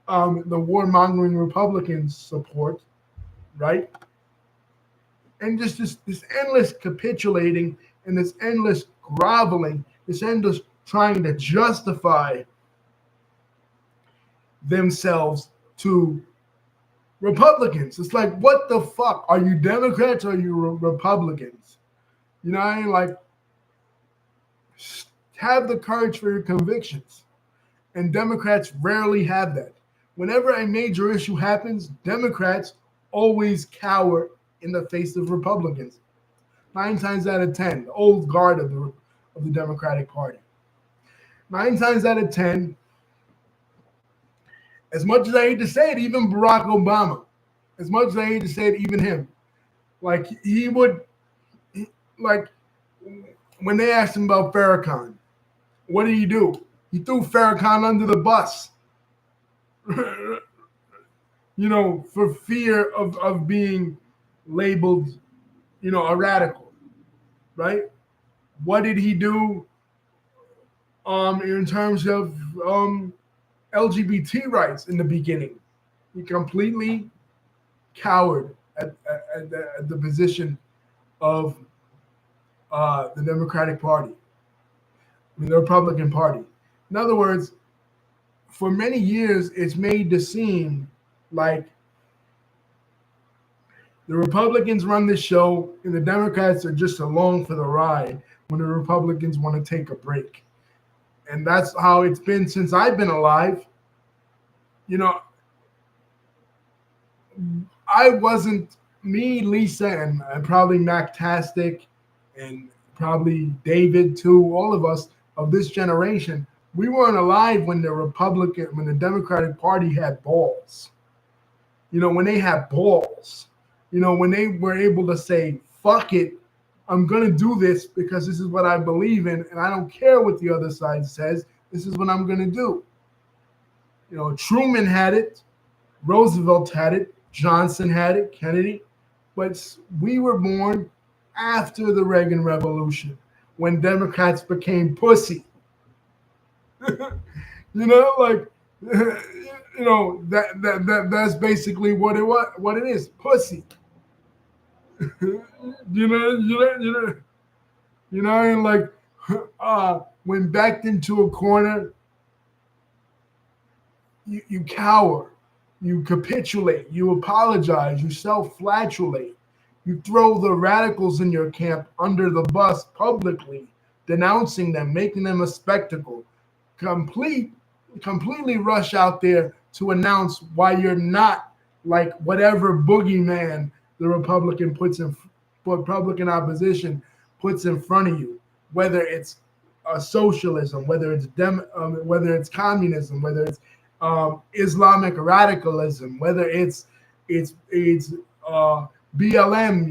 warmongering Republicans support, right? And just this endless capitulating and this endless groveling, this endless trying to justify themselves to Republicans. It's like, what the fuck? Are you Democrats or are you Republicans? Like, have the courage for your convictions. And Democrats rarely have that. Whenever a major issue happens, Democrats always cower in the face of Republicans. 9 times out of 10, the old guard of the Democratic Party. 9 times out of 10, as much as I hate to say it, even Barack Obama, as much as I hate to say it, even him, like he would, like when they asked him about Farrakhan, what did he do? He threw Farrakhan under the bus, for fear of being labeled, a radical, right? What did he do in terms of LGBT rights in the beginning? He completely cowered at the position of the Democratic Party, the Republican Party. In other words, for many years, it's made to seem like the Republicans run the show and the Democrats are just along for the ride when the Republicans want to take a break. And that's how it's been since I've been alive. I wasn't, me, Lisa, and probably Mactastic, and probably David too, all of us of this generation, we weren't alive when the Democratic Party had balls. When they had balls, when they were able to say, fuck it, I'm going to do this because this is what I believe in, and I don't care what the other side says. This is what I'm going to do. Truman had it, Roosevelt had it, Johnson had it, Kennedy, but we were born after the Reagan Revolution when Democrats became pussy. That's basically what it is, pussy. And like when backed into a corner, you cower, you capitulate, you apologize, you self-flatulate, you throw the radicals in your camp under the bus publicly, denouncing them, making them a spectacle, completely rush out there to announce why you're not like whatever boogeyman the Republican opposition puts in front of you, whether it's socialism, whether it's communism, whether it's Islamic radicalism, whether it's BLM.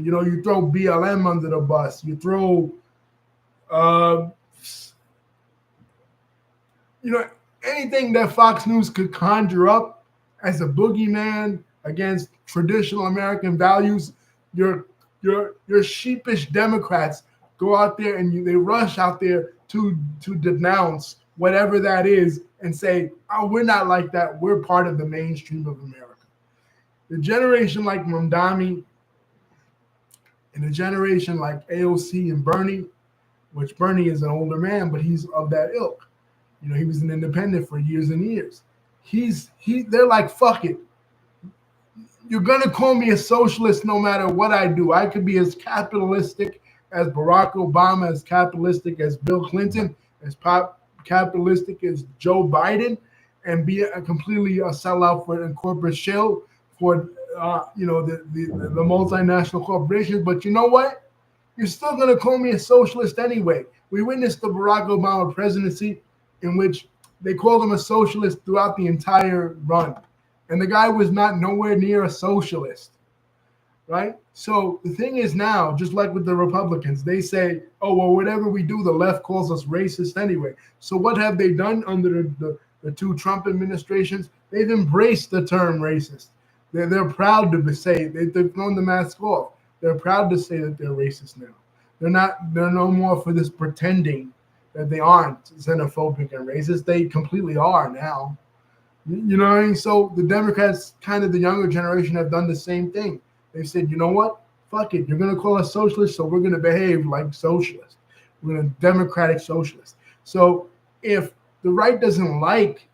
You throw BLM under the bus. You throw anything that Fox News could conjure up as a boogeyman against traditional American values. Your sheepish Democrats go out there and they rush out there to denounce whatever that is and say, oh, we're not like that. We're part of the mainstream of America. The generation like Mamdani and a generation like AOC and Bernie, which Bernie is an older man, but he's of that ilk. He was an independent for years and years. They're like, fuck it. You're gonna call me a socialist no matter what I do. I could be as capitalistic as Barack Obama, as capitalistic as Bill Clinton, as capitalistic as Joe Biden, and be a completely sellout for a corporate shell for the multinational corporations. But you know what? You're still going to call me a socialist anyway. We witnessed the Barack Obama presidency in which they called him a socialist throughout the entire run. And the guy was not nowhere near a socialist, right? So the thing is now, just like with the Republicans, they say, oh, well, whatever we do, the left calls us racist anyway. So what have they done under the two Trump administrations? They've embraced the term racist. They're proud to say, they've thrown the mask off. They're proud to say that they're racist now. They're no more for this pretending that they aren't xenophobic and racist. They completely are now. You know what I mean? So the Democrats, kind of the younger generation, have done the same thing. They said, you know what? Fuck it. You're going to call us socialists, so we're going to behave like socialists. We're going to democratic socialists. So if the right doesn't like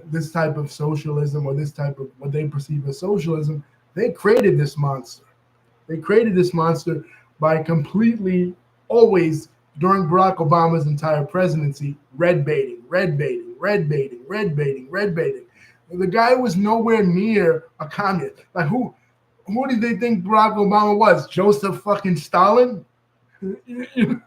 this type of socialism or this type of what they perceive as socialism, they created this monster. They created this monster by completely always, during Barack Obama's entire presidency, red baiting. The guy was nowhere near a communist. Like who did they think Barack Obama was? Joseph fucking Stalin? You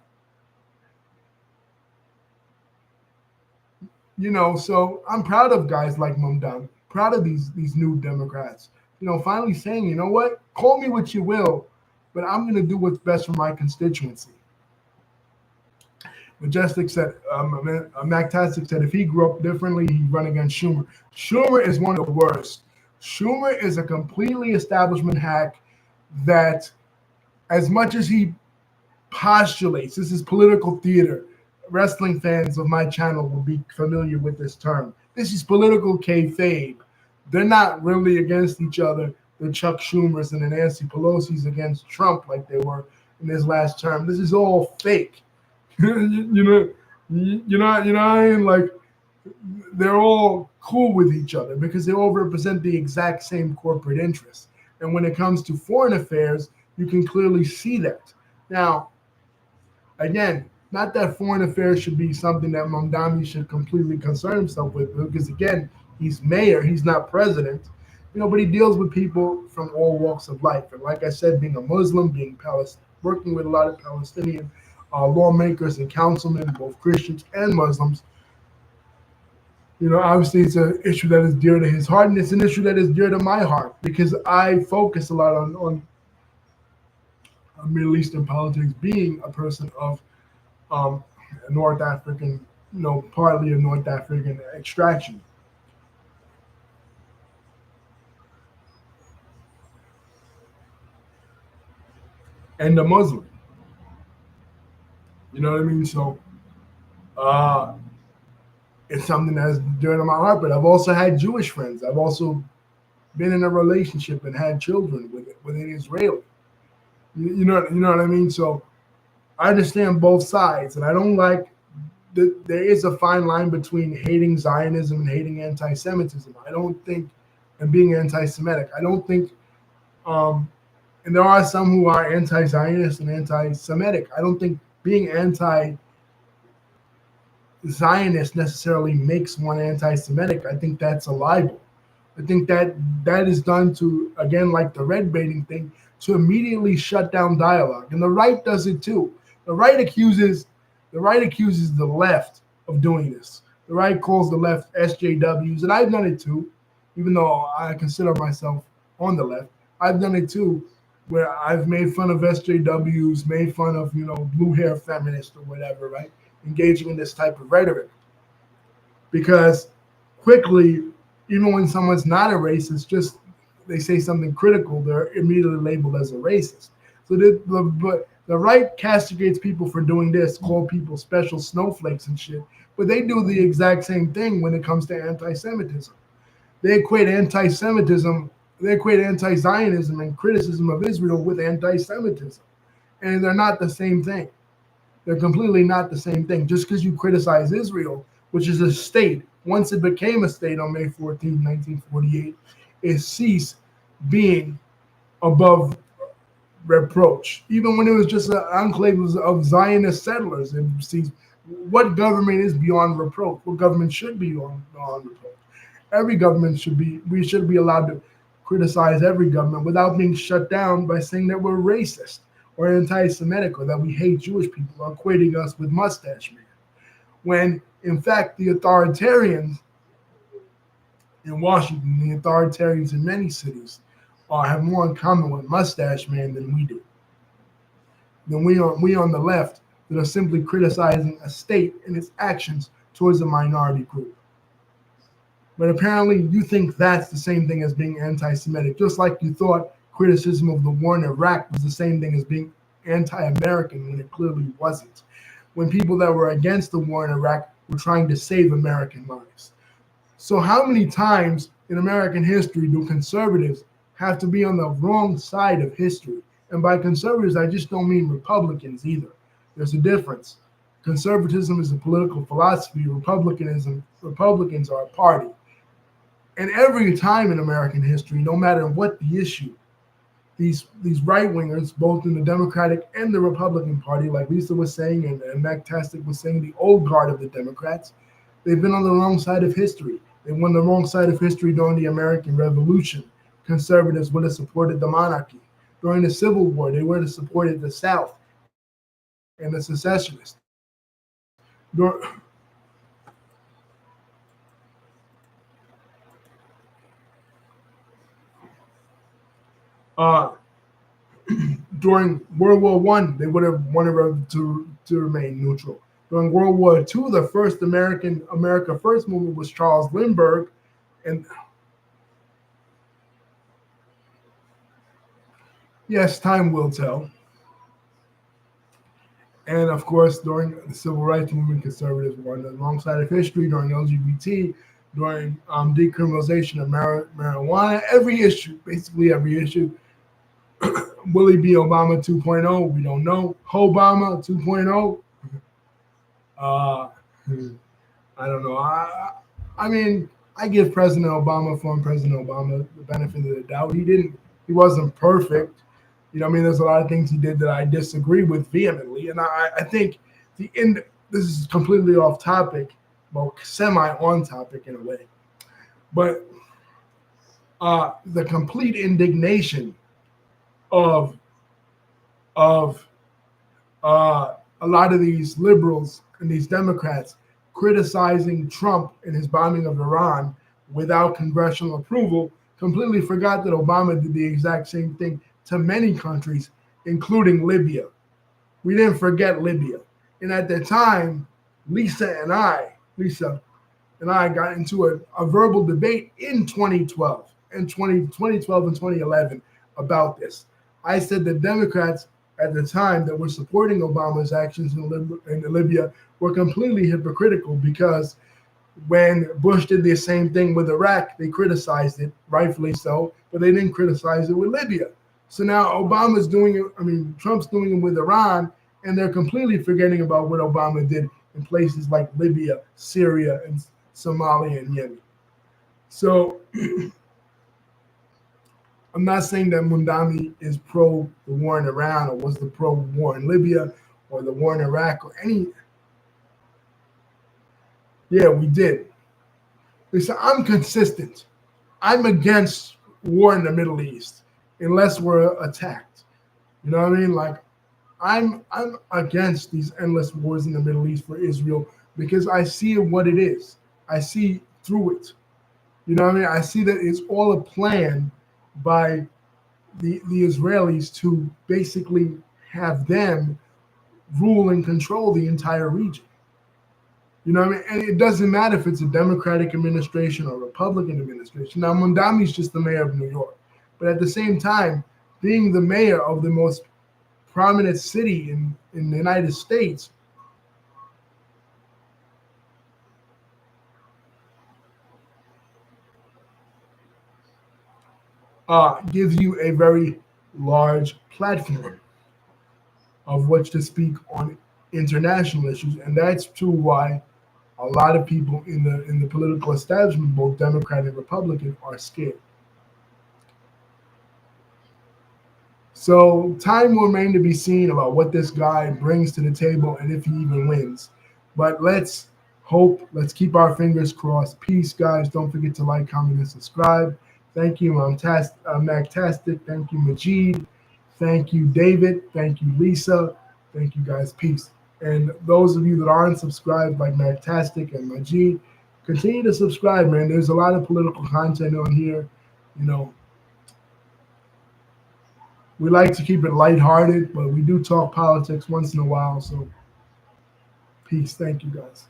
know, so I'm proud of guys like Mamdani, proud of these new Democrats. You know, finally saying, you know what? Call me what you will, but I'm going to do what's best for my constituency. Majestic said, Mactastic said, if he grew up differently, he'd run against Schumer. Schumer is one of the worst. Schumer is a completely establishment hack that, as much as he postulates, this is political theater. Wrestling fans of my channel will be familiar with this term. This is political kayfabe. They're not really against each other. The Chuck Schumers and the Nancy Pelosi's against Trump like they were in his last term. This is all fake. you know what I mean? Like, they're all cool with each other because they all represent the exact same corporate interests. And when it comes to foreign affairs, you can clearly see that. Now, again, not that foreign affairs should be something that Mamdani should completely concern himself with, because again, he's mayor, he's not president, but he deals with people from all walks of life. And like I said, being a Muslim, being working with a lot of Palestinian lawmakers and councilmen, both Christians and Muslims, obviously it's an issue that is dear to his heart, and it's an issue that is dear to my heart because I focus a lot on Middle Eastern politics, being a person of North African, partly of North African extraction. And a Muslim. You know what I mean? So it's something that's dear to my heart, but I've also had Jewish friends. I've also been in a relationship and had children with an Israeli. You know what I mean? So I understand both sides, and I don't like that there is a fine line between hating Zionism and hating anti-Semitism. I don't think, and being anti-Semitic, I don't think, and there are some who are anti-Zionist and anti-Semitic. I don't think being anti-Zionist necessarily makes one anti-Semitic. I think that's a libel. I think that is done to, again, like the red baiting thing, to immediately shut down dialogue. And the right does it too. The right accuses the left of doing this. The right calls the left SJWs, and I've done it too, even though I consider myself on the left. I've done it too, where I've made fun of SJWs, made fun of, blue hair feminists or whatever, right? Engaging in this type of rhetoric. Because quickly, even when someone's not a racist, just they say something critical, they're immediately labeled as a racist. So the right castigates people for doing this, call people special snowflakes and shit, but they do the exact same thing when it comes to anti-Semitism. They equate anti-Semitism, they equate anti-Zionism and criticism of Israel with anti-Semitism. And they're not the same thing. They're completely not the same thing. Just because you criticize Israel, which is a state, once it became a state on May 14, 1948, it ceased being above reproach. Even when it was just an enclave of Zionist settlers, it ceased. What government is beyond reproach? What government should be beyond reproach? Every government we should be allowed to criticize every government without being shut down by saying that we're racist or anti-Semitic, or that we hate Jewish people, are equating us with Mustache Man. When in fact the authoritarians in Washington, the authoritarians in many cities, have more in common with Mustache Man than we do. Than we on the left that are simply criticizing a state and its actions towards a minority group. But apparently you think that's the same thing as being anti-Semitic, just like you thought criticism of the war in Iraq was the same thing as being anti-American when it clearly wasn't. When people that were against the war in Iraq were trying to save American lives. So how many times in American history do conservatives have to be on the wrong side of history? And by conservatives, I just don't mean Republicans either. There's a difference. Conservatism is a political philosophy. Republicans are a party. And every time in American history, no matter what the issue, these right-wingers, both in the Democratic and the Republican Party, like Lisa was saying and Mac Tastic was saying, the old guard of the Democrats, they've been on the wrong side of history. They won the wrong side of history during the American Revolution. Conservatives would have supported the monarchy. During the Civil War, they would have supported the South and the secessionists. During World War I, they would have wanted to remain neutral. During World War II, the first America First movement was Charles Lindbergh, and yes, time will tell. And of course, during the Civil Rights Movement, conservatives were on the wrong side of history. During LGBT, during decriminalization of marijuana, basically every issue. Will he be Obama 2.0? We don't know. Obama 2.0? I don't know. I mean, I give President Obama, former President Obama, the benefit of the doubt. He wasn't perfect. You know what I mean? There's a lot of things he did that I disagree with vehemently. And I think this is completely off topic, well, semi on topic in a way. But the complete indignation of a lot of these liberals and these Democrats criticizing Trump and his bombing of Iran without congressional approval, completely forgot that Obama did the exact same thing to many countries, including Libya. We didn't forget Libya. And at the time, Lisa and I got into a verbal debate in 2012 and 2012 and 2011 about this. I said the Democrats at the time that were supporting Obama's actions in Libya were completely hypocritical, because when Bush did the same thing with Iraq, they criticized it, rightfully so, but they didn't criticize it with Libya. So now Trump's doing it with Iran, and they're completely forgetting about what Obama did in places like Libya, Syria, and Somalia and Yemen. So I'm not saying that Mamdani is pro the war in Iran or was the pro war in Libya or the war in Iraq or any. Yeah, we did. Listen, I'm consistent. I'm against war in the Middle East unless we're attacked. You know what I mean? Like, I'm against these endless wars in the Middle East for Israel, because I see what it is. I see through it. You know what I mean? I see that it's all a plan by the Israelis to basically have them rule and control the entire region. You know what I mean? And it doesn't matter if it's a Democratic administration or Republican administration. Now, Mamdani's just the mayor of New York. But at the same time, being the mayor of the most prominent city in the United States, gives you a very large platform of which to speak on international issues. And that's too why a lot of people in the political establishment, both Democrat and Republican, are scared. So time will remain to be seen about what this guy brings to the table and if he even wins. But let's hope, let's keep our fingers crossed. Peace, guys. Don't forget to like, comment, and subscribe. Thank you, Mactastic. Thank you, Majid. Thank you, David. Thank you, Lisa. Thank you, guys. Peace. And those of you that aren't subscribed, like Magtastic and Majid, continue to subscribe, man. There's a lot of political content on here. You know, we like to keep it lighthearted, but we do talk politics once in a while. So, peace. Thank you, guys.